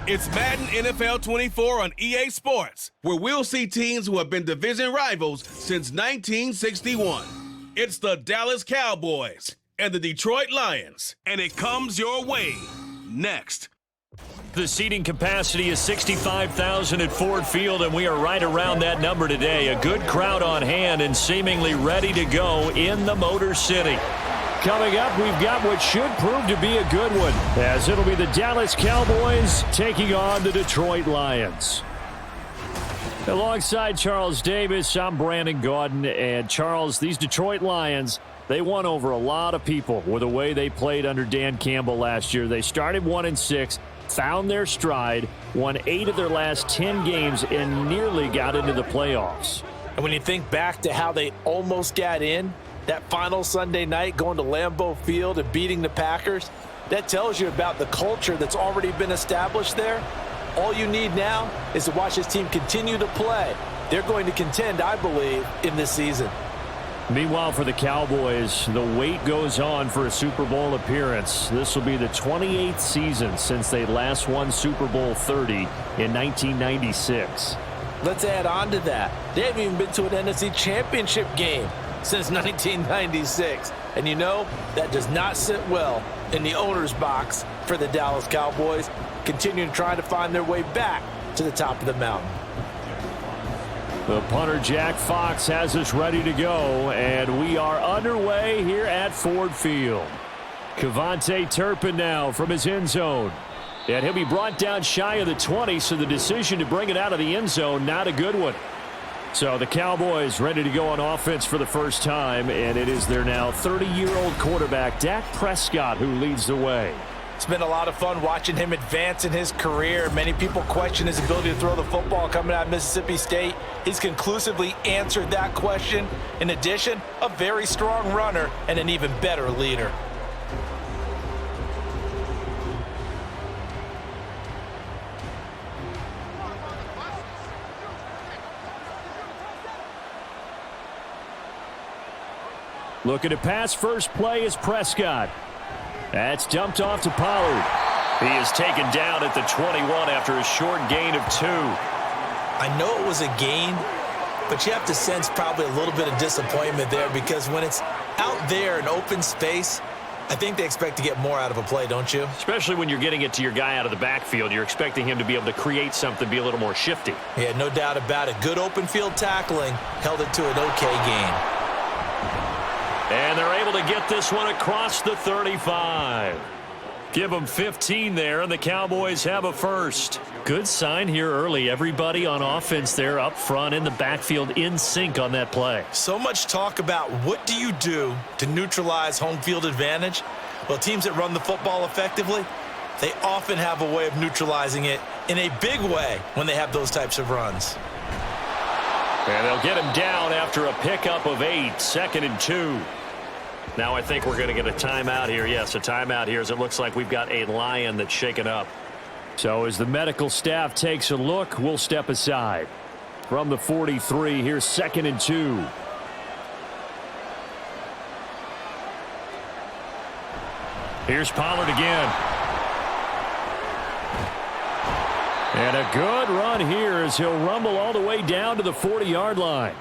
It's Madden NFL 24 on EA Sports, where we'll see teams who have been division rivals since 1961. It's the Dallas Cowboys and the Detroit Lions, and it comes your way next. The seating capacity is 65,000 at Ford Field, and we are right around that number today. A good crowd on hand and seemingly ready to go in the Motor City. Coming up, we've got what should prove to be a good one, as it'll be the Dallas Cowboys taking on the Detroit Lions. Alongside Charles Davis, I'm Brandon Gaudin, and Charles, these Detroit Lions, they won over a lot of people with the way they played under Dan Campbell last year. They started 1-6. Found their stride, won 8 of their last 10 games, and nearly got into the playoffs. And when you think back to how they almost got in, that final Sunday night going to Lambeau Field and beating the Packers, that tells you about the culture that's already been established there. All you need now is to watch this team continue to play. They're going to contend, I believe, in this season. Meanwhile, for the Cowboys, the wait goes on for a Super Bowl appearance. This will be the 28th season since they last won Super Bowl 30 in 1996. Let's add on to that. They haven't even been to an NFC Championship game since 1996. And you know, that does not sit well in the owner's box for the Dallas Cowboys, continuing trying to find their way back to the top of the mountain. The punter, Jack Fox, has us ready to go, and we are underway here at Ford Field. Cavante Turpin now from his end zone. And he'll be brought down shy of the 20, so the decision to bring it out of the end zone, not a good one. So the Cowboys ready to go on offense for the first time, and it is their now 30-year-old quarterback, Dak Prescott, who leads the way. It's been a lot of fun watching him advance in his career. Many people question his ability to throw the football coming out of Mississippi State. He's conclusively answered that question. In addition, a very strong runner and an even better leader. Looking to pass first play is Prescott. That's dumped off to Pollard. He is taken down at the 21 after a short gain of 2. I know it was a gain, but you have to sense probably a little bit of disappointment there, because when it's out there in open space, I think they expect to get more out of a play, don't you? Especially when you're getting it to your guy out of the backfield. You're expecting him to be able to create something, be a little more shifty. Yeah, no doubt about it. Good open field tackling held it to an okay gain. And they're able to get this one across the 35. Give them 15 there, and the Cowboys have a first. Good sign here early. Everybody on offense there up front in the backfield in sync on that play. So much talk about what do you do to neutralize home field advantage? Well, teams that run the football effectively, they often have a way of neutralizing it in a big way when they have those types of runs. And they'll get him down after a pickup of 8, 2nd and 2. Now I think we're going to get a timeout here. Yes, a timeout here, as it looks like we've got a Lion that's shaken up. So as the medical staff takes a look, we'll step aside. From the 43, here's 2nd and 2. Here's Pollard again. And a good run here as he'll rumble all the way down to the 40-yard line.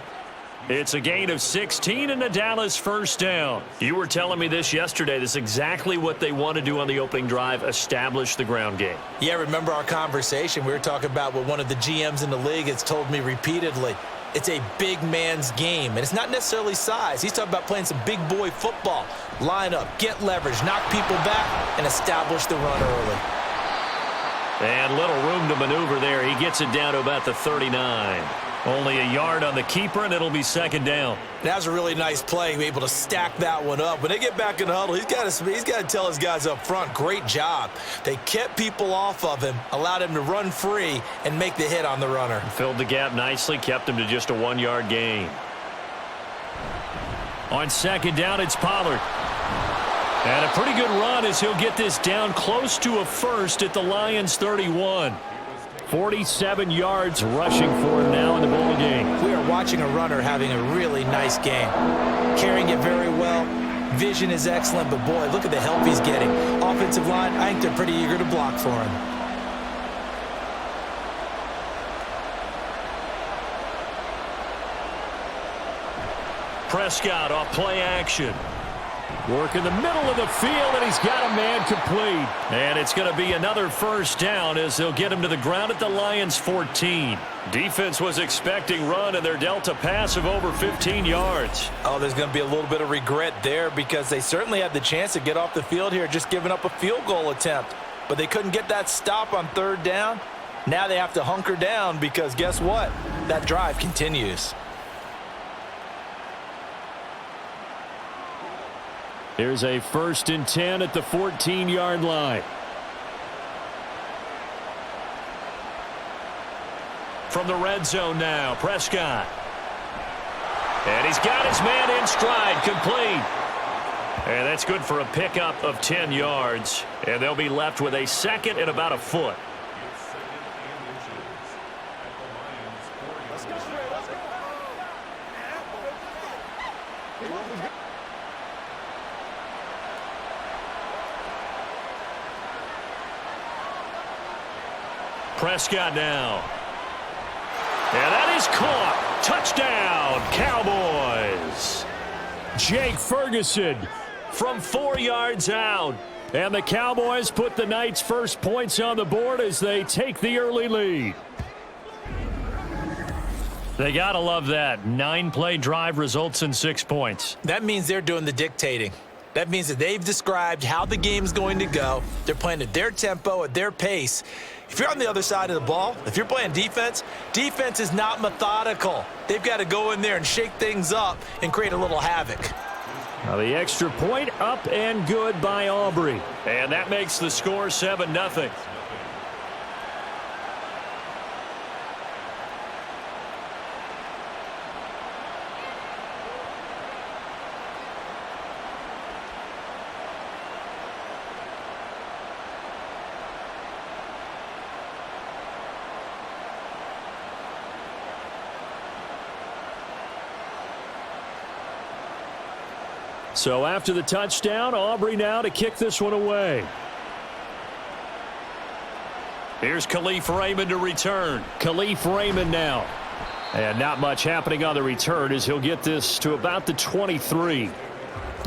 It's a gain of 16 and a Dallas first down. You were telling me this yesterday. This is exactly what they want to do on the opening drive, establish the ground game. Yeah, remember our conversation? We were talking about what one of the GMs in the league has told me repeatedly. It's a big man's game, and it's not necessarily size. He's talking about playing some big boy football. Line up, get leverage, knock people back, and establish the run early. And little room to maneuver there. He gets it down to about the 39. Only a yard on the keeper, and it'll be 2nd down. That was a really nice play, able to stack that one up. When they get back in the huddle, he's got to tell his guys up front, great job. They kept people off of him, allowed him to run free, and make the hit on the runner. Filled the gap nicely, kept him to just a 1-yard gain. On 2nd down, it's Pollard. And a pretty good run as he'll get this down close to a first at the Lions' 31. 47 yards rushing for him now in the ball game. We are watching a runner having a really nice game. Carrying it very well. Vision is excellent, but boy, look at the help he's getting. Offensive line, I think they're pretty eager to block for him. Prescott off play action. Work in the middle of the field, and he's got a man complete. And it's going to be another first down as they'll get him to the ground at the Lions' 14. Defense was expecting run, and they're dealt a pass of over 15 yards. Oh, there's going to be a little bit of regret there because they certainly had the chance to get off the field here, just giving up a field goal attempt. But they couldn't get that stop on third down. Now they have to hunker down because guess what? That drive continues. Here's a 1st and 10 at the 14-yard line. From the red zone now, Prescott. And he's got his man in stride, complete. And that's good for a pickup of 10 yards. And they'll be left with a 2nd and about a foot. Prescott now. And that is caught. Touchdown, Cowboys. Jake Ferguson from 4 yards out. And the Cowboys put the night's first points on the board as they take the early lead. They got to love that. 9-play drive results in 6 points. That means they're doing the dictating. That means that they've described how the game's going to go. They're playing at their tempo, at their pace. If you're on the other side of the ball, if you're playing defense, defense is not methodical. They've got to go in there and shake things up and create a little havoc. Now the extra point up and good by Aubrey. And that makes the score 7-0. So after the touchdown, Aubrey now to kick this one away. Here's Khalif Raymond to return. Khalif Raymond now. And not much happening on the return as he'll get this to about the 23.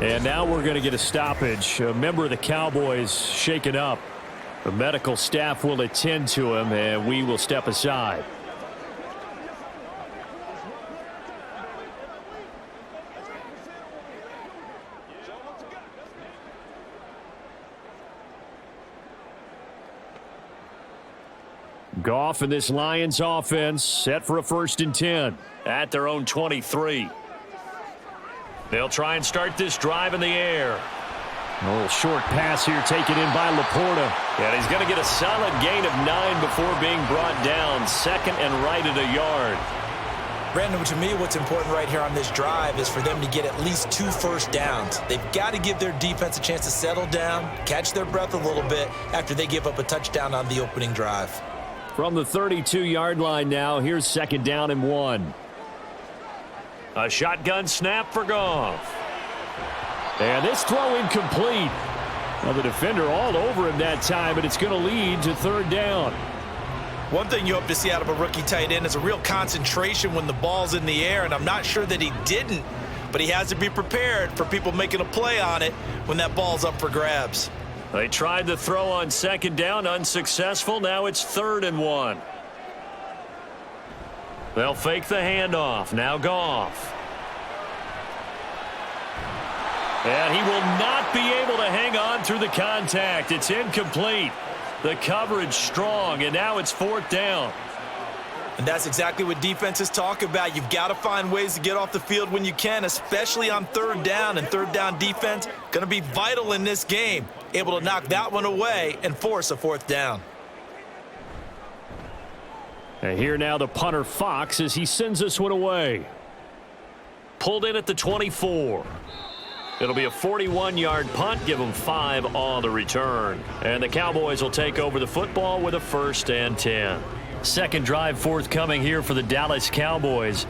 And now we're going to get a stoppage. A member of the Cowboys shaken up. The medical staff will attend to him, and we will step aside. Goff and this Lions offense set for a 1st and 10 at their own 23. They'll try and start this drive in the air. A little short pass here taken in by Laporta. And he's going to get a solid gain of 9 before being brought down. 2nd and right at a yard. Brandon, to me, what's important right here on this drive is for them to get at least 2 first downs. They've got to give their defense a chance to settle down, catch their breath a little bit after they give up a touchdown on the opening drive. From the 32-yard line now, here's 2nd down and 1. A shotgun snap for Goff. And this throw incomplete. Well, the defender all over him that time, but it's going to lead to 3rd down. One thing you hope to see out of a rookie tight end is a real concentration when the ball's in the air, and I'm not sure that he didn't, but he has to be prepared for people making a play on it when that ball's up for grabs. They tried the throw on 2nd down, unsuccessful. Now it's 3rd and 1. They'll fake the handoff. Now Goff. And he will not be able to hang on through the contact. It's incomplete. The coverage strong, and now it's 4th down. And that's exactly what defenses talk about. You've got to find ways to get off the field when you can, especially on 3rd down. And 3rd down defense going to be vital in this game. Able to knock that one away and force a 4th down. And here now the punter Fox as he sends this one away. Pulled in at the 24. It'll be a 41-yard punt. Give them 5 on the return. And the Cowboys will take over the football with a 1st and 10. 2nd drive forthcoming here for the Dallas Cowboys.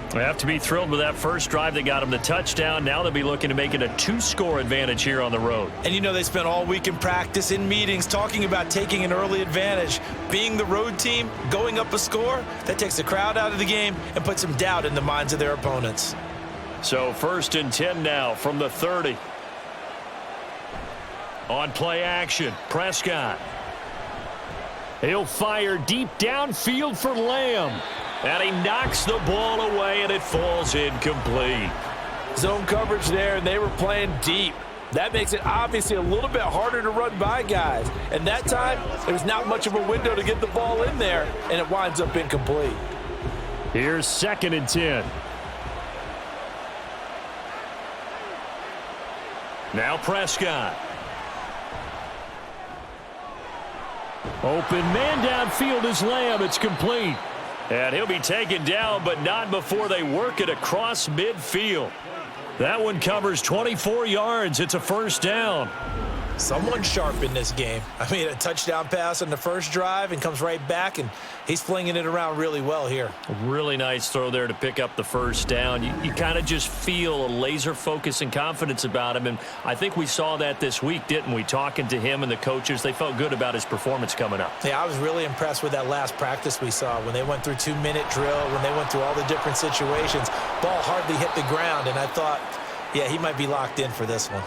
They have to be thrilled with that first drive that got them the touchdown. Now they'll be looking to make it a 2-score advantage here on the road. And you know they spent all week in practice, in meetings, talking about taking an early advantage. Being the road team, going up a score, that takes the crowd out of the game and puts some doubt in the minds of their opponents. So 1st and 10 now from the 30. On play action, Prescott. He'll fire deep downfield for Lamb. And he knocks the ball away, and it falls incomplete. Zone coverage there, and they were playing deep. That makes it obviously a little bit harder to run by guys. And that time, there was not much of a window to get the ball in there, and it winds up incomplete. Here's 2nd and 10. Now Prescott. Open man downfield is Lamb. It's complete. And he'll be taken down, but not before they work it across midfield. That one covers 24 yards. It's a 1st down. Someone sharp in this game. I mean, a touchdown pass on the first drive and comes right back, and he's flinging it around really well here. A really nice throw there to pick up the 1st down. You kind of just feel a laser focus and confidence about him, and I think we saw that this week, didn't we? Talking to him and the coaches, they felt good about his performance coming up. Yeah, I was really impressed with that last practice we saw when they went through 2-minute drill, when they went through all the different situations. Ball hardly hit the ground, and I thought, yeah, he might be locked in for this one.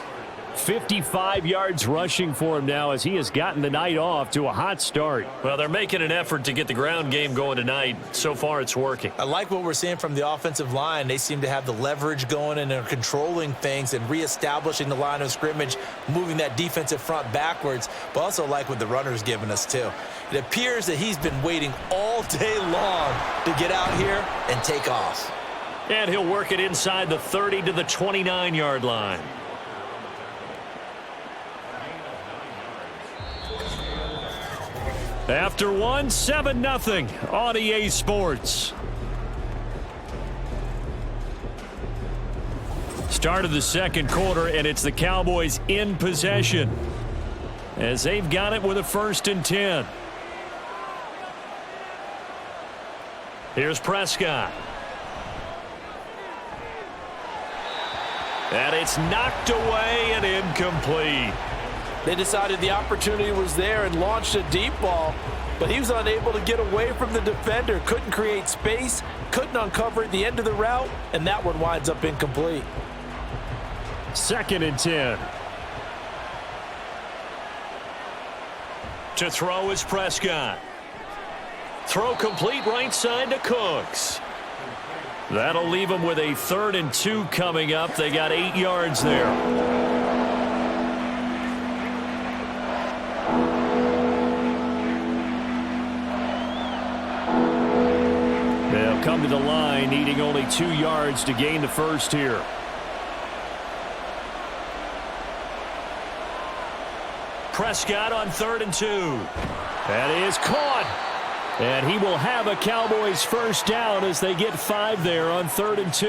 55 yards rushing for him now as he has gotten the night off to a hot start. Well, they're making an effort to get the ground game going tonight. So far, it's working. I like what we're seeing from the offensive line. They seem to have the leverage going, and they're controlling things and reestablishing the line of scrimmage, moving that defensive front backwards, but also like what the runner's giving us, too. It appears that he's been waiting all day long to get out here and take off. And he'll work it inside the 30 to the 29-yard line. After one, 7-0 on EA Sports. Start of the 2nd quarter, and it's the Cowboys in possession as they've got it with a 1st and 10. Here's Prescott. And it's knocked away and incomplete. They decided the opportunity was there and launched a deep ball, but he was unable to get away from the defender, couldn't create space, couldn't uncover at the end of the route, and that one winds up incomplete. 2nd and 10. To throw is Prescott. Throw complete right side to Cooks. That'll leave them with a 3rd and 2 coming up. They got 8 yards there. They'll come to the line, needing only 2 yards to gain the 1st here. Prescott on 3rd and 2. That is caught. And he will have a Cowboys 1st down as they get 5 there on 3rd and 2.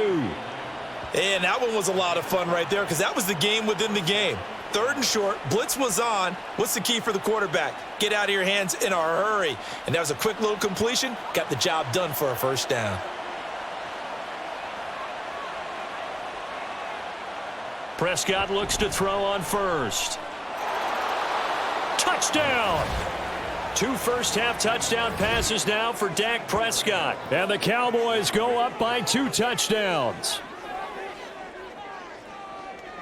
And that one was a lot of fun right there because that was the game within the game. 3rd and short, blitz was on. What's the key for the quarterback? Get out of your hands in a hurry. And that was a quick little completion. Got the job done for a 1st down. Prescott looks to throw on 1st. Touchdown! 2 first-half touchdown passes now for Dak Prescott. And the Cowboys go up by 2 touchdowns.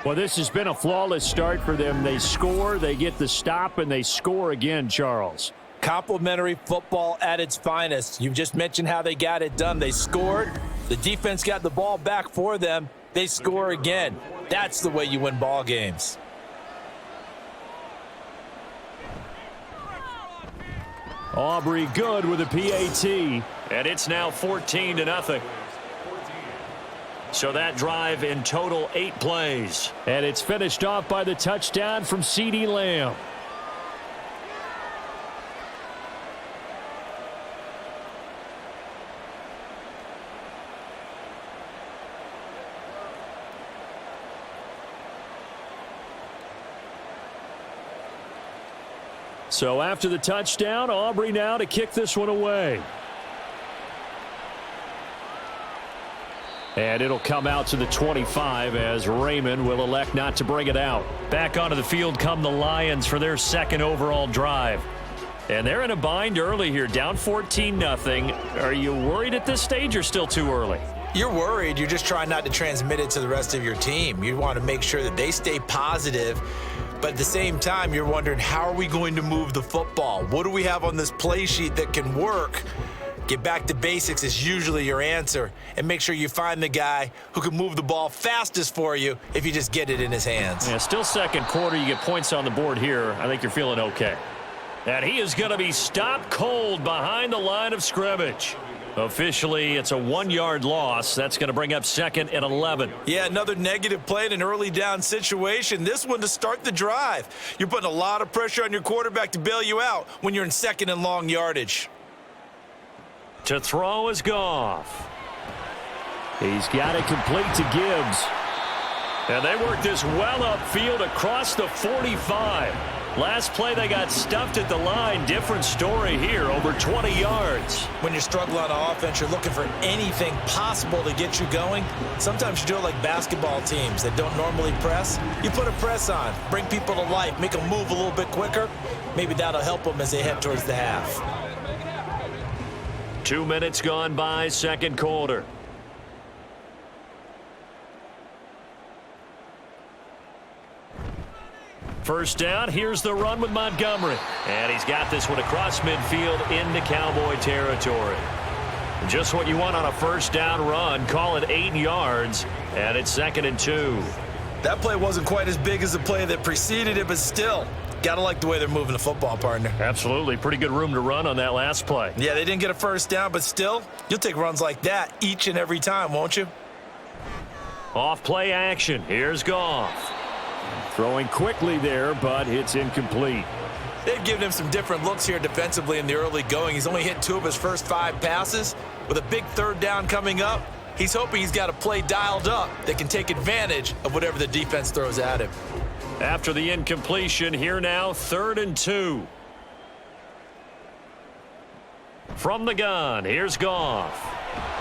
Well, this has been a flawless start for them. They score, they get the stop, and they score again, Charles. Complimentary football at its finest. You've just mentioned how they got it done. They scored. The defense got the ball back for them. They score again. That's the way you win ball games. Aubrey good with a PAT. And it's now 14-0. So that drive in total 8 plays. And it's finished off by the touchdown from CeeDee Lamb. So after the touchdown, Aubrey now to kick this one away. And it'll come out to the 25 as Raymond will elect not to bring it out. Back onto the field come the Lions for their 2nd overall drive. And they're in a bind early here, down 14-0. Are you worried at this stage or still too early? You're worried. You're just trying not to transmit it to the rest of your team. You want to make sure that they stay positive. But at the same time, you're wondering, how are we going to move the football? What do we have on this play sheet that can work? Get back to basics is usually your answer. And make sure you find the guy who can move the ball fastest for you if you just get it in his hands. Yeah, still second quarter. You get points on the board here. I think you're feeling okay. And he is going to be stopped cold behind the line of scrimmage. Officially, it's a 1-yard loss. That's going to bring up 2nd and 11. Yeah, another negative play in an early down situation. This one to start the drive. You're putting a lot of pressure on your quarterback to bail you out when you're in 2nd and long yardage. To throw is Goff. He's got it complete to Gibbs. And they work this well upfield across the 45. Last play, they got stuffed at the line. Different story here, over 20 yards. When you're struggling on offense, you're looking for anything possible to get you going. Sometimes you do it like basketball teams that don't normally press. You put a press on, bring people to life, make them move a little bit quicker. Maybe that'll help them as they head towards the half. 2 minutes gone by, second quarter. First down, here's the run with Montgomery. And he's got this one across midfield into Cowboy territory. Just what you want on a first down run. Call it 8 yards, and it's 2nd and 2. That play wasn't quite as big as the play that preceded it, but still, got to like the way they're moving the football, partner. Absolutely. Pretty good room to run on that last play. Yeah, they didn't get a first down, but still, you'll take runs like that each and every time, won't you? Off play action. Here's Goff. Throwing quickly there, but it's incomplete. They've given him some different looks here defensively in the early going. He's only hit 2 of his first 5 passes. With a big third down coming up, he's hoping he's got a play dialed up that can take advantage of whatever the defense throws at him. After the incompletion, here now, 3rd and 2. From the gun, here's Goff.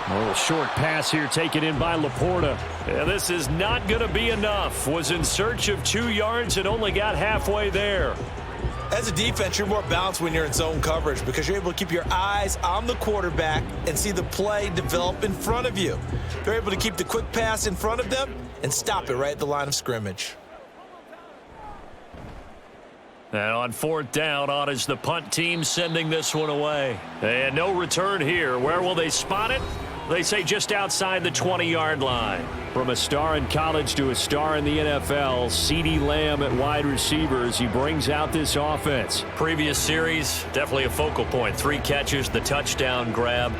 A little short pass here taken in by Laporta. And this is not going to be enough. Was in search of 2 yards and only got halfway there. As a defense, you're more balanced when you're in zone coverage because you're able to keep your eyes on the quarterback and see the play develop in front of you. They're able to keep the quick pass in front of them and stop it right at the line of scrimmage. And on 4th down, on is the punt team sending this one away. And no return here. Where will they spot it? They say just outside the 20-yard line. From a star in college to a star in the NFL, CeeDee Lamb at wide receivers, he brings out this offense. Previous series, definitely a focal point. 3 catches, the touchdown grab.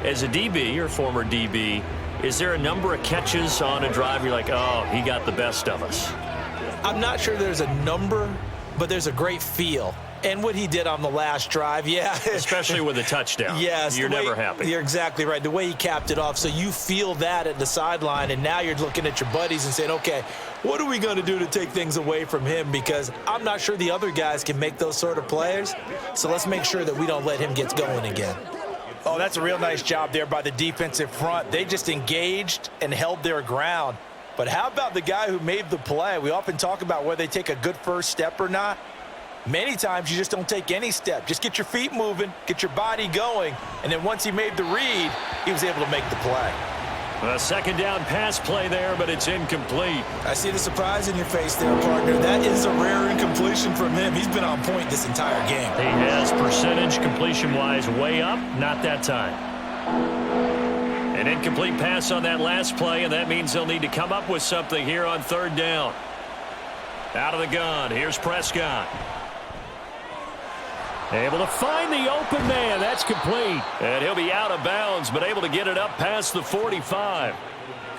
As a DB, or former DB, is there a number of catches on a drive you're like, oh, he got the best of us? I'm not sure there's a number, but there's a great feel. And what he did on the last drive, yeah. Especially with a touchdown. Yes. You're never happy. You're exactly right. The way he capped it off. So you feel that at the sideline, and now you're looking at your buddies and saying, okay, what are we going to do to take things away from him? Because I'm not sure the other guys can make those sort of players. So let's make sure that we don't let him get going again. Oh, that's a real nice job there by the defensive front. They just engaged and held their ground. But how about the guy who made the play? We often talk about whether they take a good first step or not. Many times you just don't take any step. Just get your feet moving, get your body going, and then once he made the read, he was able to make the play. A second down pass play there, but it's incomplete. I see the surprise in your face there, partner. That is a rare incompletion from him. He's been on point this entire game. He has percentage completion-wise way up, not that time. An incomplete pass on that last play, and that means they'll need to come up with something here on 3rd down. Out of the gun, here's Prescott. Able to find the open man. That's complete. And he'll be out of bounds, but able to get it up past the 45.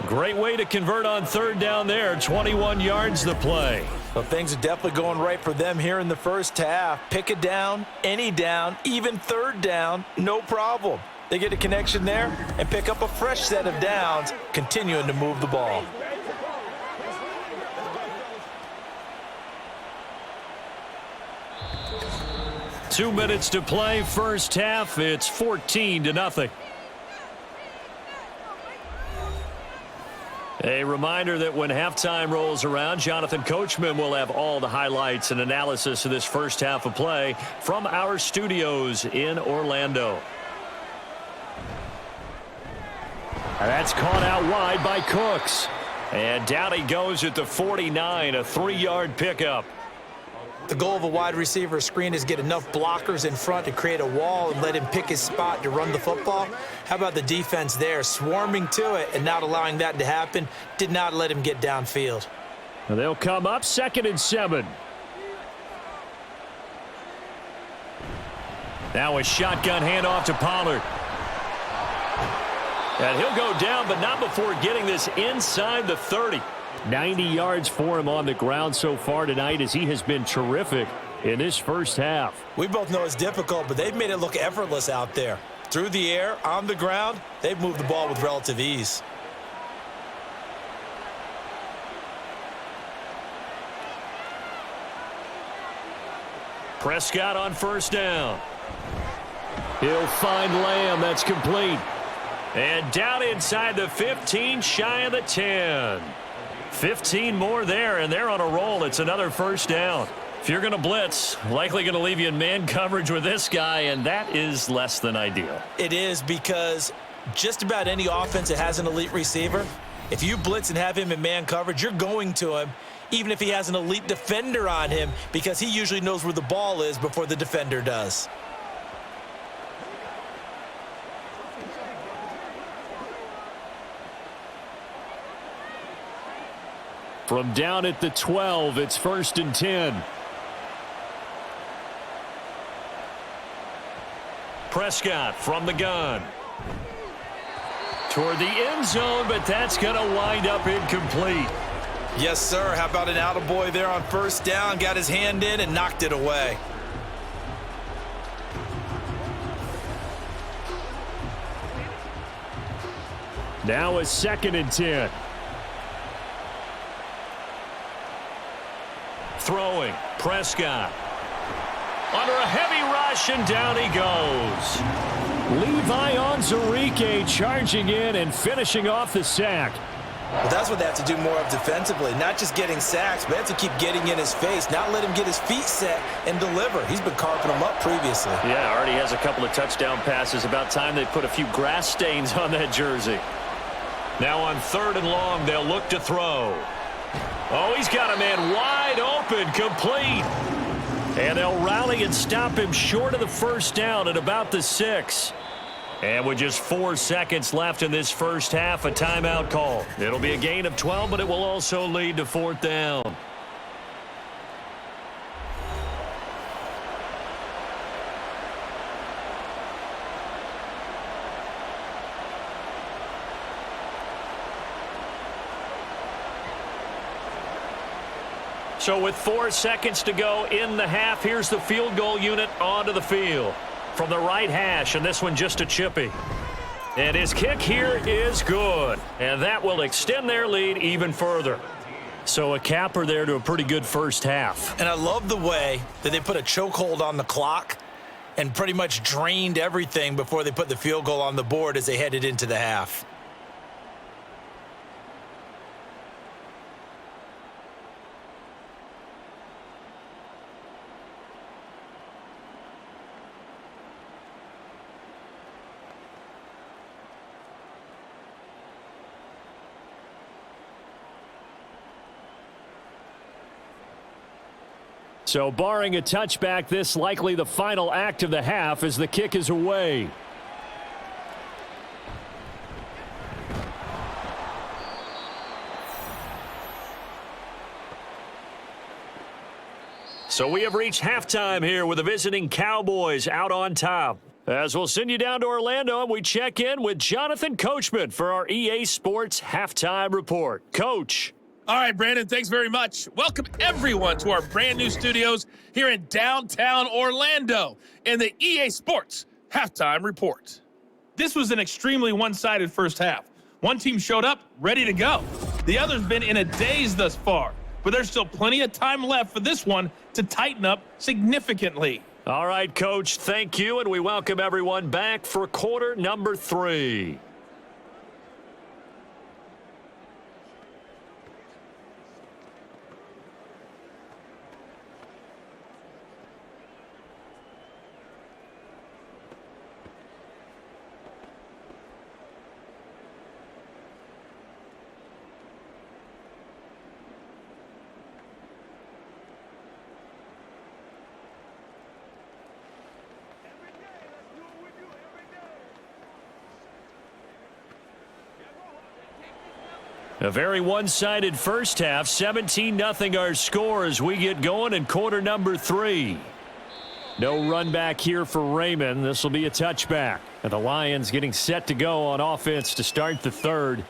Great way to convert on 3rd down there. 21 yards the play. Well, things are definitely going right for them here in the first half. Pick it down, any down, even 3rd down, no problem. They get a connection there and pick up a fresh set of downs, continuing to move the ball. Two minutes to play, first half. It's 14-0. A reminder that when halftime rolls around, Jonathan Coachman will have all the highlights and analysis of this first half of play from our studios in Orlando. And that's caught out wide by Cooks. And down he goes at the 49, a 3-yard pickup. The goal of a wide receiver screen is get enough blockers in front to create a wall and let him pick his spot to run the football. How about the defense there, swarming to it and not allowing that to happen? Did not let him get downfield. They'll come up 2nd and 7. Now a shotgun handoff to Pollard. And he'll go down, but not before getting this inside the 30. 90 yards for him on the ground so far tonight as he has been terrific in this first half. We both know it's difficult, but they've made it look effortless out there. Through the air, on the ground, they've moved the ball with relative ease. Prescott on 1st down. He'll find Lamb. That's complete. And down inside the 15, shy of the 10. 15 more there, and they're on a roll. It's another 1st down. If you're going to blitz, likely going to leave you in man coverage with this guy, and that is less than ideal. It is, because just about any offense that has an elite receiver, if you blitz and have him in man coverage, you're going to him, even if he has an elite defender on him, because he usually knows where the ball is before the defender does. From down at the 12, it's 1st and 10. Prescott from the gun. Toward the end zone, but that's going to wind up incomplete. Yes, sir. How about an attaboy there on 1st down? Got his hand in and knocked it away. Now a 2nd and 10. Throwing, Prescott. Under a heavy rush, and down he goes. Levi Onwuzurike charging in and finishing off the sack. Well, that's what they have to do more of defensively. Not just getting sacks, but they have to keep getting in his face, not let him get his feet set and deliver. He's been carving them up previously. Yeah, already has a couple of touchdown passes. About time they put a few grass stains on that jersey. Now on 3rd and long, they'll look to throw. Oh, he's got a man wide open, complete. And they'll rally and stop him short of the 1st down at about the 6. And with just 4 seconds left in this first half, a timeout call. It'll be a gain of 12, but it will also lead to 4th down. So with 4 seconds to go in the half, here's the field goal unit onto the field. From the right hash, and this one just a chippy. And his kick here is good. And that will extend their lead even further. So a capper there to a pretty good first half. And I love the way that they put a chokehold on the clock and pretty much drained everything before they put the field goal on the board as they headed into the half. So barring a touchback, this likely the final act of the half as the kick is away. So we have reached halftime here with the visiting Cowboys out on top. As we'll send you down to Orlando, and we check in with Jonathan Coachman for our EA Sports Halftime Report. Coach. All right, Brandon, thanks very much. Welcome, everyone, to our brand new studios here in downtown Orlando in the EA Sports Halftime Report. This was an extremely one-sided first half. One team showed up ready to go. The other's been in a daze thus far, but there's still plenty of time left for this one to tighten up significantly. All right, Coach, thank you, and we welcome everyone back for quarter number 3. A very one-sided first half, 17-0 our score as we get going in quarter number 3. No run back here for Raymond. This will be a touchback. And the Lions getting set to go on offense to start the third.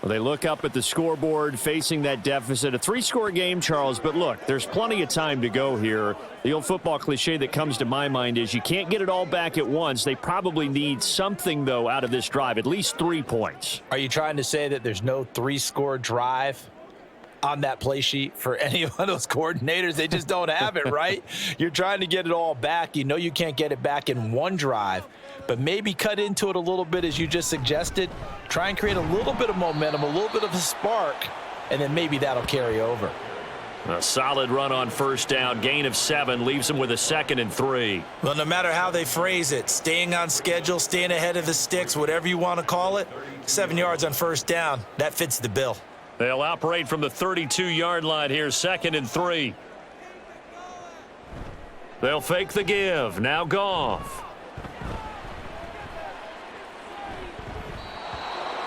Well, they look up at the scoreboard facing that deficit. A 3-score game, Charles, but look, there's plenty of time to go here. The old football cliche that comes to my mind is you can't get it all back at once. They probably need something, though, out of this drive, at least 3 points. Are you trying to say that there's no 3-score drive on that play sheet for any of those coordinators? They just don't have it, right? You're trying to get it all back. You know you can't get it back in one drive, but maybe cut into it a little bit as you just suggested. Try and create a little bit of momentum, a little bit of a spark, and then maybe that'll carry over. A solid run on first down, gain of 7, leaves them with a 2nd and 3. Well, no matter how they phrase it, staying on schedule, staying ahead of the sticks, whatever you want to call it, 7 yards on first down, that fits the bill. They'll operate from the 32-yard line here, 2nd and 3. They'll fake the give. Now Goff.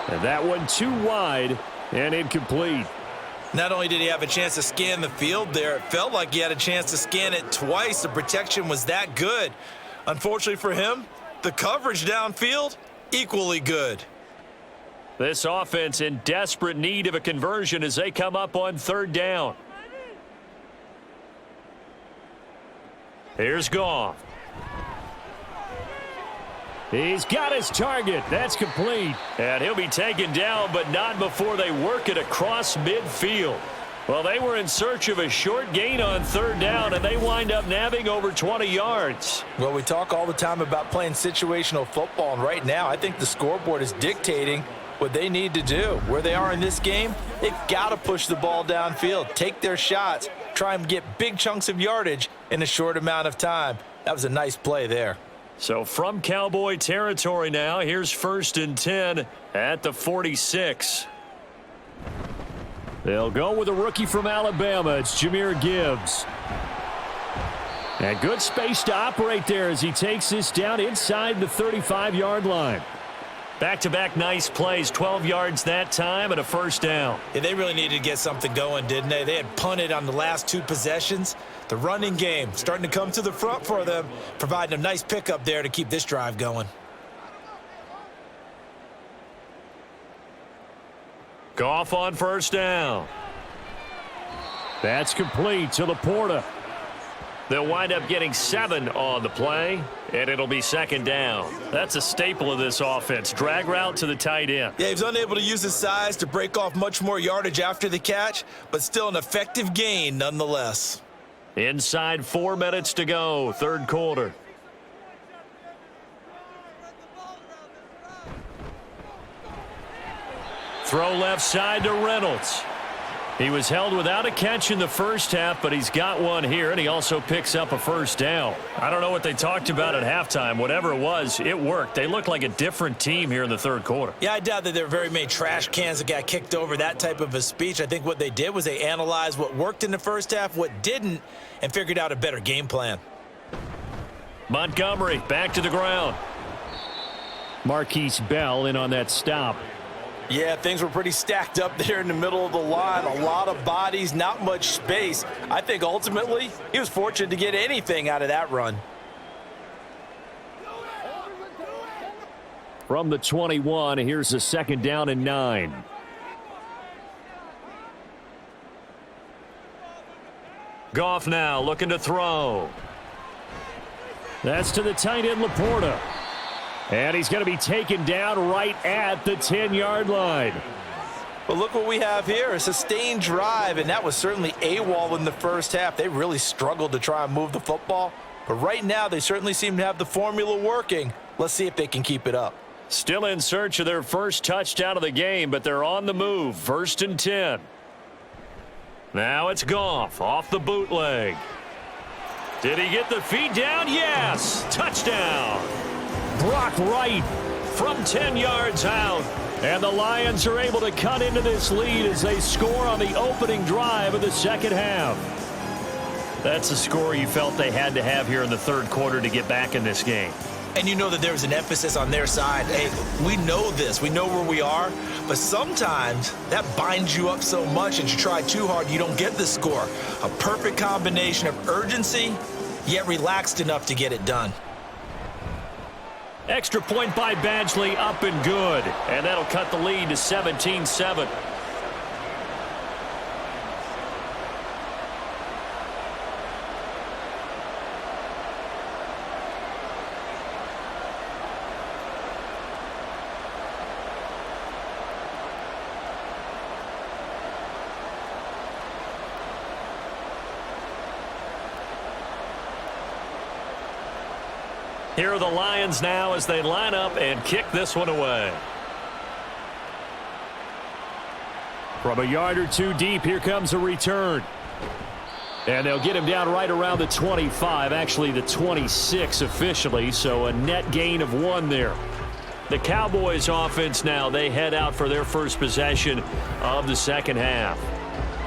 And that one too wide and incomplete. Not only did he have a chance to scan the field there, it felt like he had a chance to scan it twice. The protection was that good. Unfortunately for him, the coverage downfield, equally good. This offense in desperate need of a conversion as they come up on 3rd down. Here's Goff. He's got his target. That's complete. And he'll be taken down, but not before they work it across midfield. Well, they were in search of a short gain on 3rd down, and they wind up nabbing over 20 yards. Well, we talk all the time about playing situational football, and right now I think the scoreboard is dictating what they need to do. Where they are in this game, they've got to push the ball downfield, take their shots, try and get big chunks of yardage in a short amount of time. That was a nice play there. So from Cowboy territory now, here's 1st and 10 at the 46. They'll go with a rookie from Alabama. It's Jahmyr Gibbs. And good space to operate there as he takes this down inside the 35-yard line. Back-to-back nice plays, 12 yards that time and a first down. Yeah, they really needed to get something going, didn't they? They had punted on the last 2 possessions. The running game starting to come to the front for them, providing a nice pickup there to keep this drive going. Goff on first down. That's complete to Laporta. They'll wind up getting 7 on the play, and it'll be 2nd down. That's a staple of this offense. Drag route to the tight end. Yeah, he was unable to use his size to break off much more yardage after the catch, but still an effective gain nonetheless. Inside 4 minutes to go, 3rd quarter. Throw left side to Reynolds. He was held without a catch in the first half, but he's got one here, and he also picks up a first down. I don't know what they talked about at halftime. Whatever it was, it worked. They look like a different team here in the 3rd quarter. Yeah, I doubt that there were very many trash cans that got kicked over, that type of a speech. I think what they did was they analyzed what worked in the first half, what didn't, and figured out a better game plan. Montgomery back to the ground. Marquise Bell in on that stop. Yeah, things were pretty stacked up there in the middle of the line. A lot of bodies, not much space. I think ultimately he was fortunate to get anything out of that run. From the 21, here's a 2nd down and 9. Goff now looking to throw. That's to the tight end Laporta. And he's going to be taken down right at the 10-yard line. But look what we have here, a sustained drive, and that was certainly AWOL in the first half. They really struggled to try and move the football. But right now, they certainly seem to have the formula working. Let's see if they can keep it up. Still in search of their first touchdown of the game, but they're on the move. 1st and 10. Now it's Goff off the bootleg. Did he get the feet down? Yes! Touchdown! Brock Wright from 10 yards out. And the Lions are able to cut into this lead as they score on the opening drive of the 2nd half. That's a score you felt they had to have here in the 3rd quarter to get back in this game. and you know that there's an emphasis on their side. Hey, we know this. We know where we are. But sometimes that binds you up so much that you try too hard, you don't get the score. A perfect combination of urgency, yet relaxed enough to get it done. Extra point by Badgley, up and good. And that'll cut the lead to 17-7. Here are the Lions now as they line up and kick this one away. From a yard or two deep, here comes a return. And they'll get him down right around the 25, actually the 26 officially, so a net gain of 1 there. The Cowboys offense now, they head out for their first possession of the second half.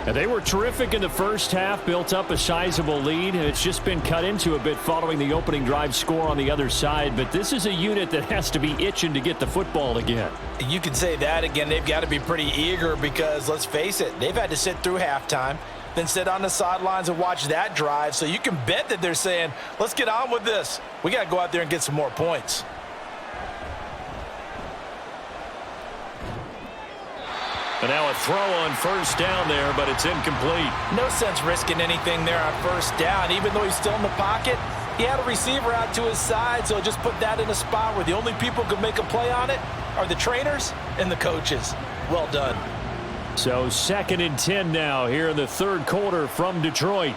And they were terrific in the first half, built up a sizable lead, and it's just been cut into a bit following the opening drive score on the other side. But this is a unit that has to be itching to get the football again. You can say that again. They've got to be pretty eager because, let's face it, they've had to sit through halftime, then sit on the sidelines and watch that drive. So you can bet that they're saying, let's get on with this. We got to go out there and get some more points. And now a throw on first down there, but it's incomplete. No sense risking anything there on first down. Even though he's still in the pocket, he had a receiver out to his side, so just put that in a spot where the only people who can make a play on it are the trainers and the coaches. Well done. So 2nd and 10 now here in the third quarter from Detroit.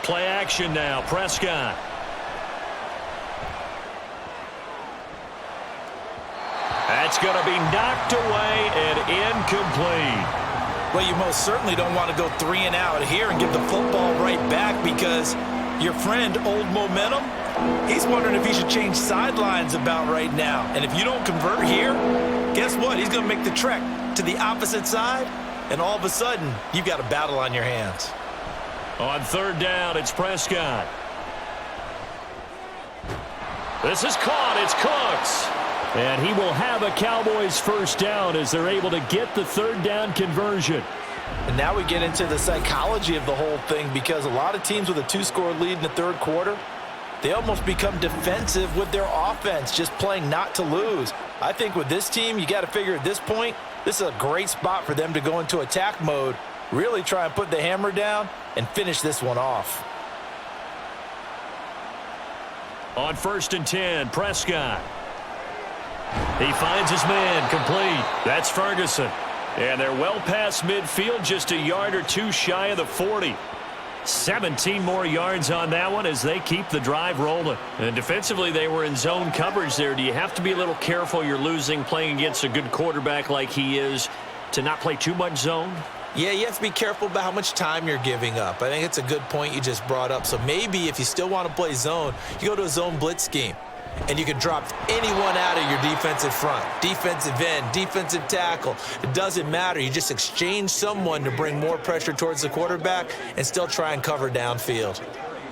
Play action now, Prescott. That's going to be knocked away and incomplete. Well, you most certainly don't want to go 3 and out here and give the football right back because your friend, Old Momentum, he's wondering if he should change sidelines about right now. And if you don't convert here, guess what? He's going to make the trek to the opposite side, and all of a sudden, you've got a battle on your hands. On third down, it's Prescott. This is caught. It's Cooks. And he will have a Cowboys first down as they're able to get the third down conversion. And now we get into the psychology of the whole thing because a lot of teams with a 2-score lead in the third quarter, they almost become defensive with their offense, just playing not to lose. I think with this team, you got to figure at this point, this is a great spot for them to go into attack mode, really try and put the hammer down and finish this one off. On 1st and 10, Prescott. He finds his man, complete. That's Ferguson. And they're well past midfield, just a yard or two shy of the 40. 17 more yards on that one as they keep the drive rolling. And defensively, they were in zone coverage there. Do you have to be a little careful? You're losing playing against a good quarterback like he is to not play too much zone? Yeah, you have to be careful about how much time you're giving up. I think it's a good point you just brought up. So maybe if you still want to play zone, you go to a zone blitz scheme. And you can drop anyone out of your defensive front, defensive end, defensive tackle. It doesn't matter. You just exchange someone to bring more pressure towards the quarterback and still try and cover downfield.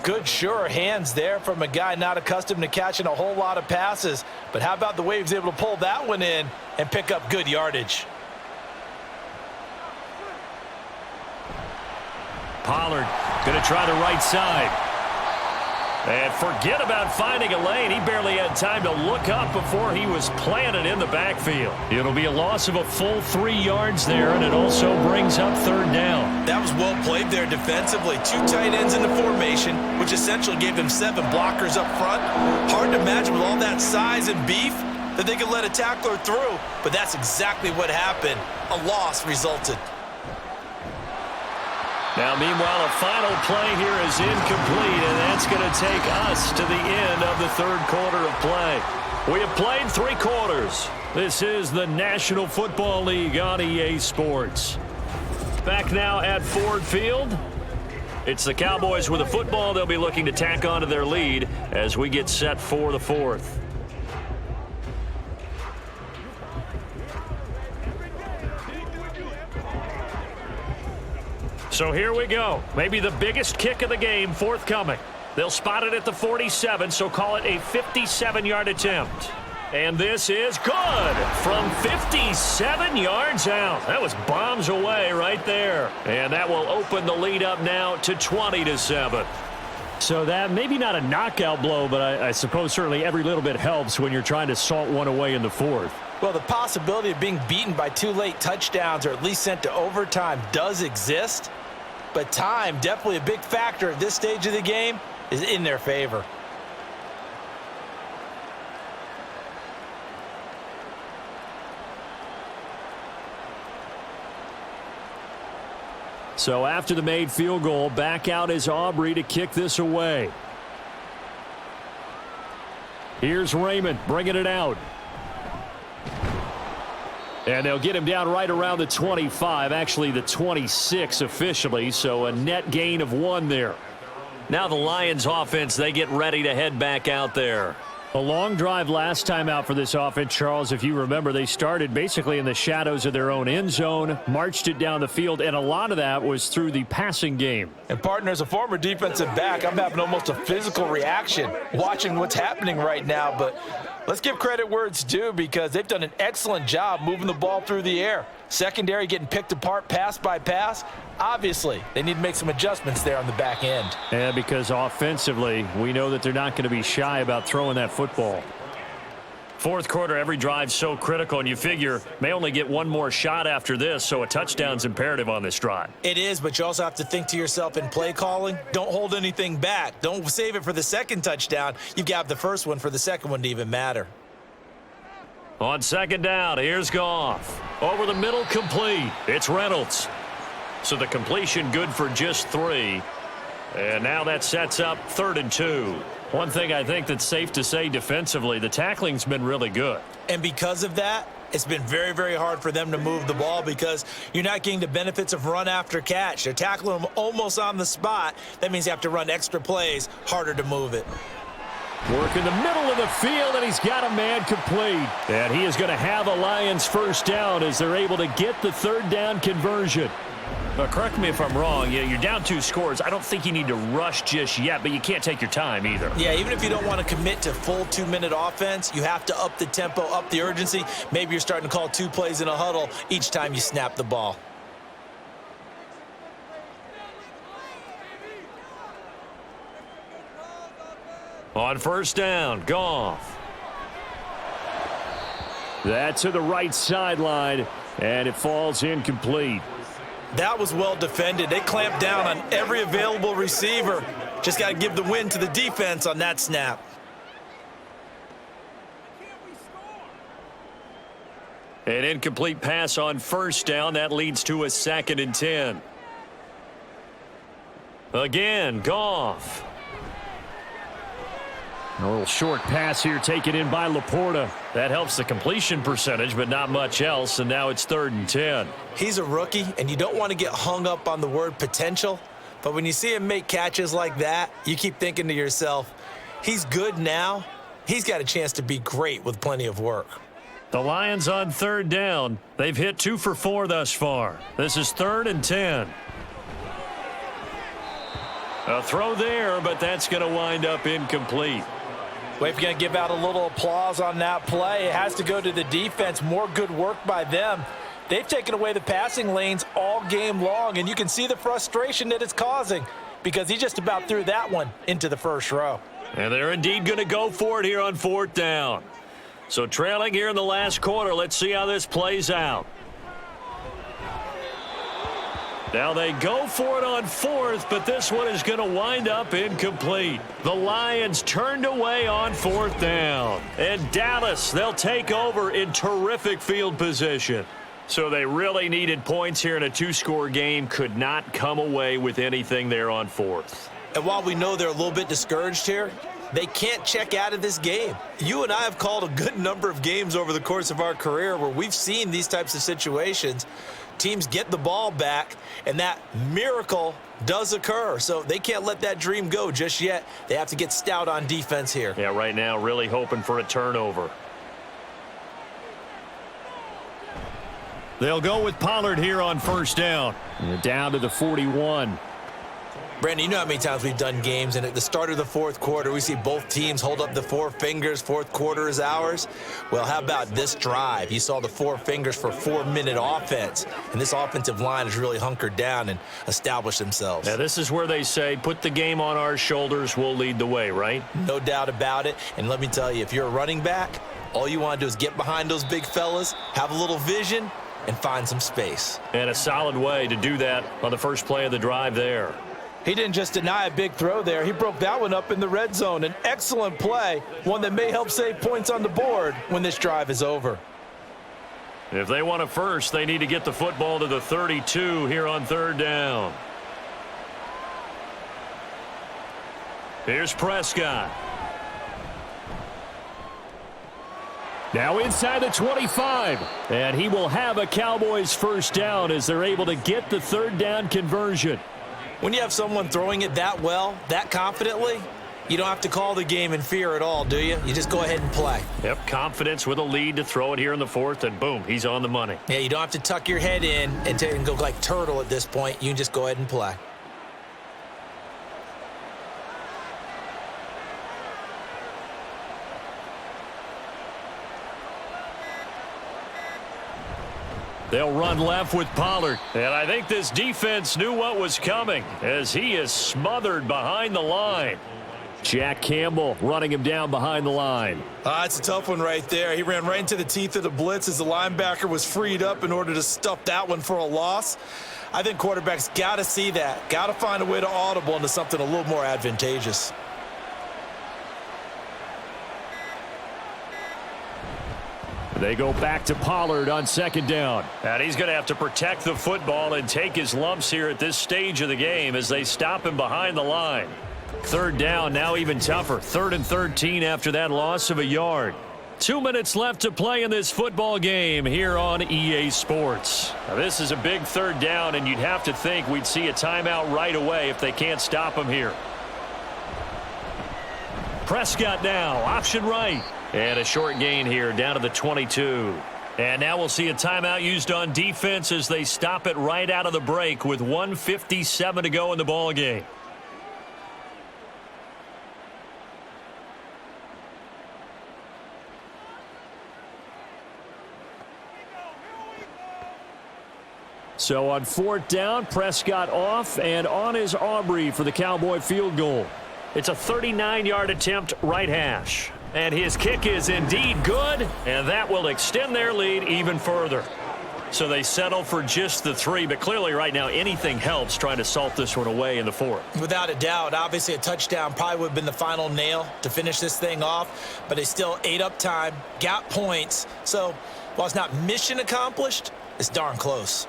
Good, sure hands there from a guy not accustomed to catching a whole lot of passes. But how about the way he was able to pull that one in and pick up good yardage? Pollard going to try the right side. And forget about finding a lane. He barely had time to look up before he was planted in the backfield. It'll be a loss of a full 3 yards there, and it also brings up third down. That was well played there defensively. 2 tight ends in the formation, which essentially gave them 7 blockers up front. Hard to imagine with all that size and beef that they could let a tackler through, but that's exactly what happened. A loss resulted. Now, meanwhile, a final play here is incomplete, and that's going to take us to the end of the third quarter of play. We have played 3 quarters. This is the National Football League on EA Sports. Back now at Ford Field. It's the Cowboys with the football. They'll be looking to tack onto their lead as we get set for the fourth. So here we go. Maybe the biggest kick of the game forthcoming. They'll spot it at the 47, so call it a 57-yard attempt. And this is good from 57 yards out. That was bombs away right there. And that will open the lead up now to 20-7. So that maybe not a knockout blow, but I suppose certainly every little bit helps when you're trying to salt one away in the fourth. Well, the possibility of being beaten by 2 late touchdowns or at least sent to overtime does exist. But time, definitely a big factor at this stage of the game, is in their favor. So after the made field goal, back out is Aubrey to kick this away. Here's Raymond bringing it out. And they'll get him down right around the 25, actually the 26 officially, so a net gain of 1 there. Now the Lions offense, they get ready to head back out there. A long drive last time out for this offense, Charles. If you remember, they started basically in the shadows of their own end zone, marched it down the field, and a lot of that was through the passing game. And partner, as a former defensive back, I'm having almost a physical reaction watching what's happening right now. But let's give credit where it's due, because they've done an excellent job moving the ball through the air. Secondary getting picked apart pass by pass. Obviously, they need to make some adjustments there on the back end. Yeah, because offensively, we know that they're not going to be shy about throwing that football. Fourth quarter, every drive's so critical, and you figure may only get one more shot after this, so a touchdown's imperative on this drive. It is, but you also have to think to yourself in play calling, don't hold anything back. Don't save it for the second touchdown. You've got the first one for the second one to even matter. On second down, here's Goff. Over the middle, complete. It's Reynolds. So the completion good for just 3. And now that sets up 3rd and 2. One thing I think that's safe to say defensively, the tackling's been really good. And because of that, it's been very, very hard for them to move the ball, because you're not getting the benefits of run after catch. They're tackling them almost on the spot. That means you have to run extra plays, harder to move it. Work in the middle of the field, and he's got a man complete. And he is going to have a Lions first down as they're able to get the 3rd down conversion. Correct me if I'm wrong. Yeah, you're down 2 scores. I don't think you need to rush just yet, but you can't take your time either. Yeah, even if you don't want to commit to full 2-minute offense, you have to up the tempo, up the urgency. Maybe you're starting to call 2 plays in a huddle each time you snap the ball. On first down, Goff. That's to the right sideline, and it falls incomplete. That was well defended. They clamped down on every available receiver. Just got to give the win to the defense on that snap. An incomplete pass on first down. That leads to a 2nd and 10. Again, Goff. A little short pass here taken in by Laporta. That helps the completion percentage, but not much else, and now it's 3rd and 10. He's a rookie, and you don't want to get hung up on the word potential, but when you see him make catches like that, you keep thinking to yourself, he's good now. He's got a chance to be great with plenty of work. The Lions on 3rd down. They've hit 2 for 4 thus far. This is 3rd and 10. A throw there, but that's going to wind up incomplete. Well, if you're going to give out a little applause on that play, it has to go to the defense. More good work by them. They've taken away the passing lanes all game long, and you can see the frustration that it's causing, because he just about threw that one into the first row. And they're indeed going to go for it here on 4th down. So trailing here in the last quarter, let's see how this plays out. Now they go for it on 4th, but this one is going to wind up incomplete. The Lions turned away on 4th down. And Dallas, they'll take over in terrific field position. So they really needed points here in a 2-score game. Could not come away with anything there on 4th. And while we know they're a little bit discouraged here, they can't check out of this game. You and I have called a good number of games over the course of our career where we've seen these types of situations. Teams get the ball back, and that miracle does occur. So they can't let that dream go just yet. They have to get stout on defense here. Yeah, right now really hoping for a turnover. They'll go with Pollard here on first down. And down to the 41. Brandon, you know how many times we've done games, and at the start of the fourth quarter, we see both teams hold up the four fingers, fourth quarter is ours. Well, how about this drive? You saw the four fingers for 4-minute offense, and this offensive line has really hunkered down and established themselves. Now, this is where they say, put the game on our shoulders, we'll lead the way, right? No doubt about it, and let me tell you, if you're a running back, all you want to do is get behind those big fellas, have a little vision, and find some space. And a solid way to do that on the first play of the drive there. He didn't just deny a big throw there. He broke that one up in the red zone. An excellent play, one that may help save points on the board when this drive is over. If they want a first, they need to get the football to the 32 here on third down. Here's Prescott. Now inside the 25. And he will have a Cowboys first down as they're able to get the third down conversion. When you have someone throwing it that well, that confidently, you don't have to call the game in fear at all, do you? You just go ahead and play. Yep, confidence with a lead to throw it here in the fourth, and boom, he's on the money. Yeah, you don't have to tuck your head in and go like turtle at this point. You can just go ahead and play. They'll run left with Pollard. And I think this defense knew what was coming as he is smothered behind the line. Jack Campbell running him down behind the line. It's a tough one right there. He ran right into the teeth of the blitz as the linebacker was freed up in order to stuff that one for a loss. I think quarterbacks got to see that. Got to find a way to audible into something a little more advantageous. They go back to Pollard on second down. And he's going to have to protect the football and take his lumps here at this stage of the game as they stop him behind the line. Third down, now even tougher. 3rd and 13 after that loss of a yard. 2 minutes left to play in this football game here on EA Sports. Now, this is a big third down, and you'd have to think we'd see a timeout right away if they can't stop him here. Prescott now, option right. And a short gain here down to the 22. And now we'll see a timeout used on defense as they stop it right out of the break with 1:57 to go in the ball game. So on fourth down, Prescott off and on is Aubrey for the Cowboy field goal. It's a 39-yard attempt right hash. And his kick is indeed good, and that will extend their lead even further. So they settle for just the 3, but clearly right now anything helps trying to salt this one away in the 4th. Without a doubt, obviously a touchdown probably would have been the final nail to finish this thing off, but they still ate up time, got points. So while it's not mission accomplished, it's darn close.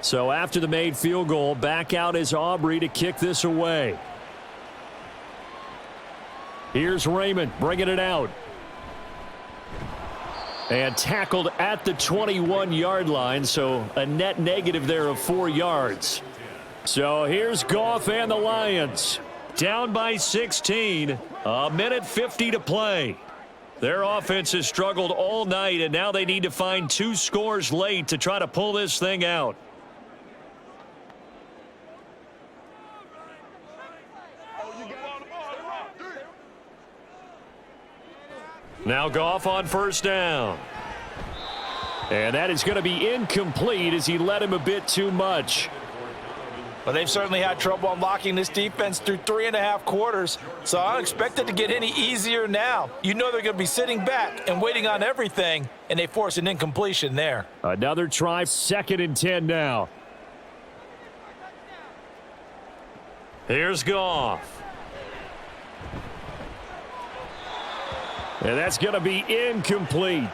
So after the made field goal, back out is Aubrey to kick this away. Here's Raymond bringing it out. And tackled at the 21-yard line, so a net negative there of 4 yards. So here's Goff and the Lions. Down by 16, a minute 50 to play. Their offense has struggled all night, and now they need to find 2 scores late to try to pull this thing out. Now Goff on first down. And that is going to be incomplete as he led him a bit too much. Well, they've certainly had trouble unlocking this defense through 3.5 quarters, so I don't expect it to get any easier now. You know they're going to be sitting back and waiting on everything, and they force an incompletion there. Another try, 2nd and 10 now. Here's Goff. And that's going to be incomplete.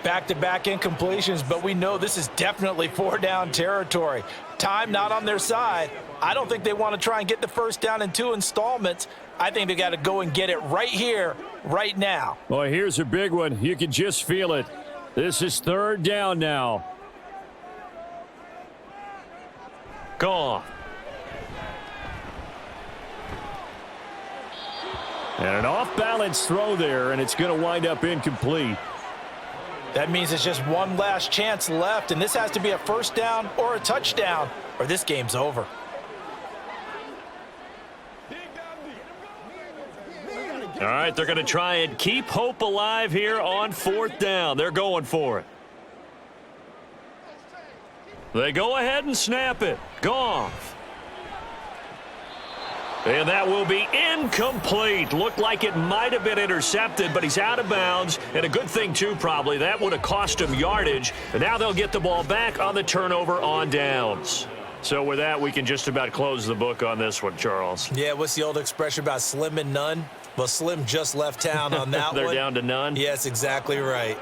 Back-to-back incompletions, but we know this is definitely 4-down territory. Time not on their side. I don't think they want to try and get the first down in 2 installments. I think they got to go and get it right here, right now. Well, here's a big one. You can just feel it. This is 3rd down now. Gone. And an off-balance throw there, and it's going to wind up incomplete. That means it's just one last chance left, and this has to be a first down or a touchdown, or this game's over. All right, they're going to try and keep hope alive here on 4th down. They're going for it. They go ahead and snap it. Goff. And that will be incomplete. Looked like it might have been intercepted, but he's out of bounds. And a good thing, too, probably. That would have cost him yardage. And now they'll get the ball back on the turnover on downs. So with that, we can just about close the book on this one, Charles. Yeah, what's the old expression about slim and none? Well, Slim just left town on that They're one. down to none? Yes, exactly right.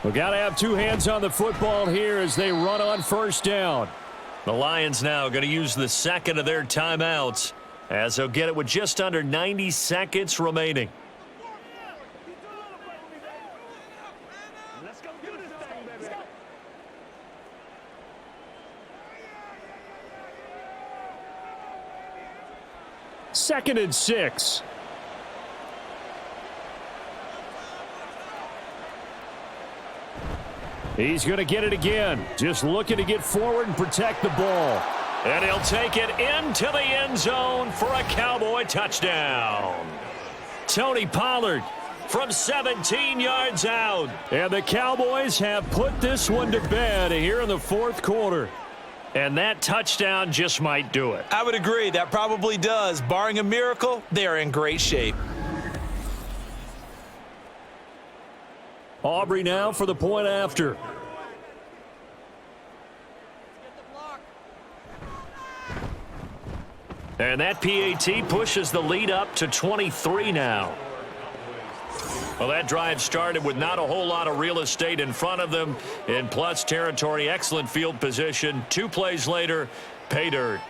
We got to have two hands on the football here as they run on 1st down. The Lions now going to use the second of their timeouts as they'll get it with just under 90 seconds remaining. Second and 6. He's going to get it again. Just looking to get forward and protect the ball. And he'll take it into the end zone for a Cowboy touchdown. Tony Pollard from 17 yards out. And the Cowboys have put this one to bed here in the 4th quarter. And that touchdown just might do it. I would agree. That probably does. Barring a miracle, they're in great shape. Aubrey now for the point after. And that PAT pushes the lead up to 23 now. Well, that drive started with not a whole lot of real estate in front of them in plus territory. Excellent field position. 2 plays later, pay dirt.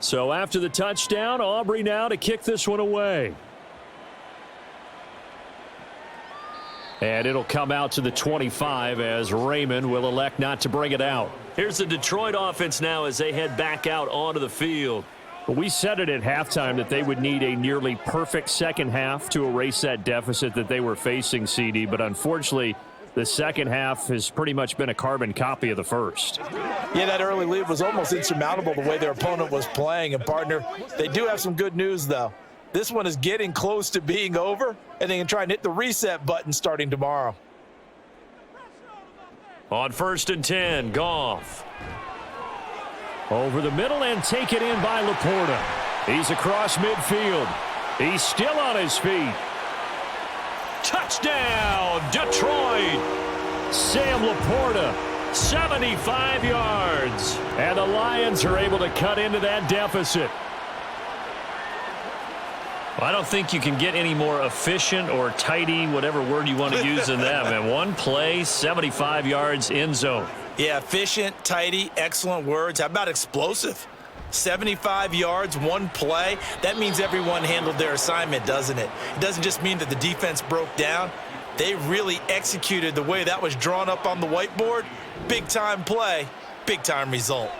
So after the touchdown, Aubrey now to kick this one away. And it'll come out to the 25 as Raymond will elect not to bring it out. Here's the Detroit offense now as they head back out onto the field. We said it at halftime that they would need a nearly perfect second half to erase that deficit that they were facing, CD. But unfortunately, the second half has pretty much been a carbon copy of the first. Yeah, that early lead was almost insurmountable the way their opponent was playing. And, partner, they do have some good news, though. This one is getting close to being over, and they can try and hit the reset button starting tomorrow. On 1st and 10, Goff. Over the middle and take it in by Laporta. He's across midfield. He's still on his feet. Touchdown, Detroit. Sam Laporta, 75 yards. And the Lions are able to cut into that deficit. Well, I don't think you can get any more efficient or tidy, whatever word you want to use in that. Man, one play, 75 yards, end zone. Yeah, efficient, tidy, excellent words. How about explosive? 75 yards, one play. That means everyone handled their assignment, doesn't it? It doesn't just mean that the defense broke down. They really executed the way that was drawn up on the whiteboard. Big-time play, big-time result.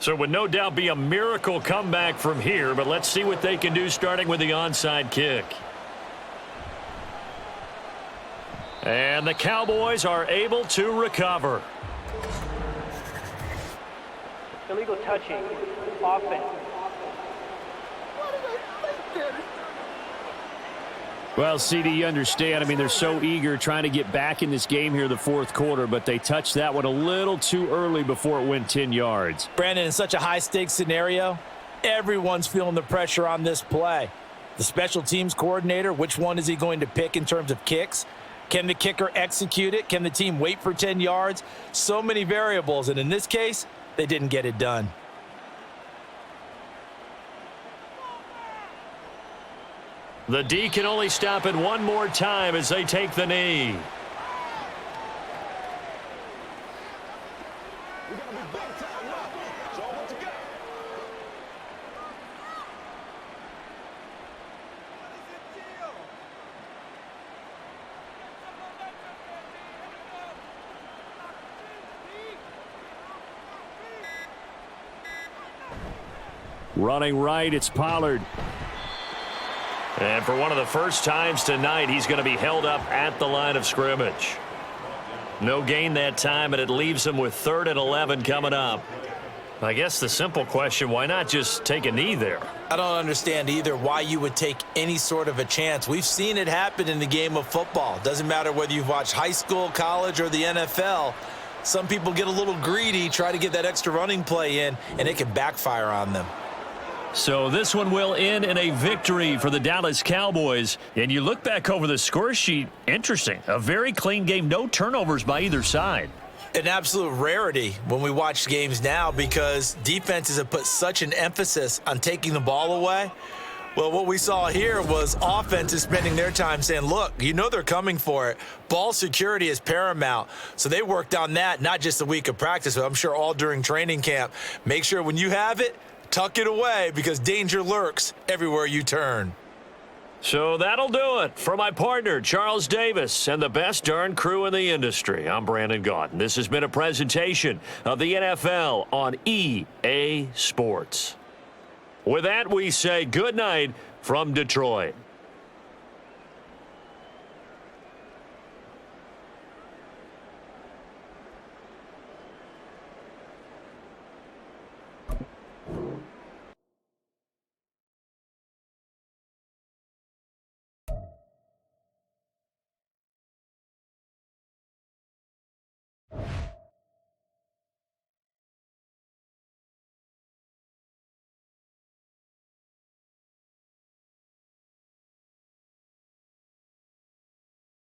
So it would no doubt be a miracle comeback from here, but let's see what they can do starting with the onside kick. And the Cowboys are able to recover. Illegal touching. Offense. Well, CD, you understand. I mean, they're so eager trying to get back in this game here in the fourth quarter, but they touched that one a little too early before it went 10 yards. Brandon, in such a high-stakes scenario, everyone's feeling the pressure on this play. The special teams coordinator, which one is he going to pick in terms of kicks? Can the kicker execute it? Can the team wait for 10 yards? So many variables, and in this case, they didn't get it done. The D can only stop it one more time as they take the knee. Running right, it's Pollard. And for one of the first times tonight, he's going to be held up at the line of scrimmage. No gain that time, and it leaves him with 3rd and 11 coming up. I guess the simple question, why not just take a knee there? I don't understand either why you would take any sort of a chance. We've seen it happen in the game of football. Doesn't matter whether you've watched high school, college, or the NFL. Some people get a little greedy, try to get that extra running play in, and it can backfire on them. So this one will end in a victory for the Dallas Cowboys. And you look back over the score sheet, interesting. A very clean game, no turnovers by either side. An absolute rarity when we watch games now because defenses have put such an emphasis on taking the ball away. Well, what we saw here was offenses spending their time saying, look, you know they're coming for it. Ball security is paramount. So they worked on that, not just a week of practice, but I'm sure all during training camp. Make sure when you have it, tuck it away because danger lurks everywhere you turn. So that'll do it. For my partner, Charles Davis, and the best darn crew in the industry, I'm Brandon Gaudin. This has been a presentation of the NFL on EA Sports. With that, we say good night from Detroit.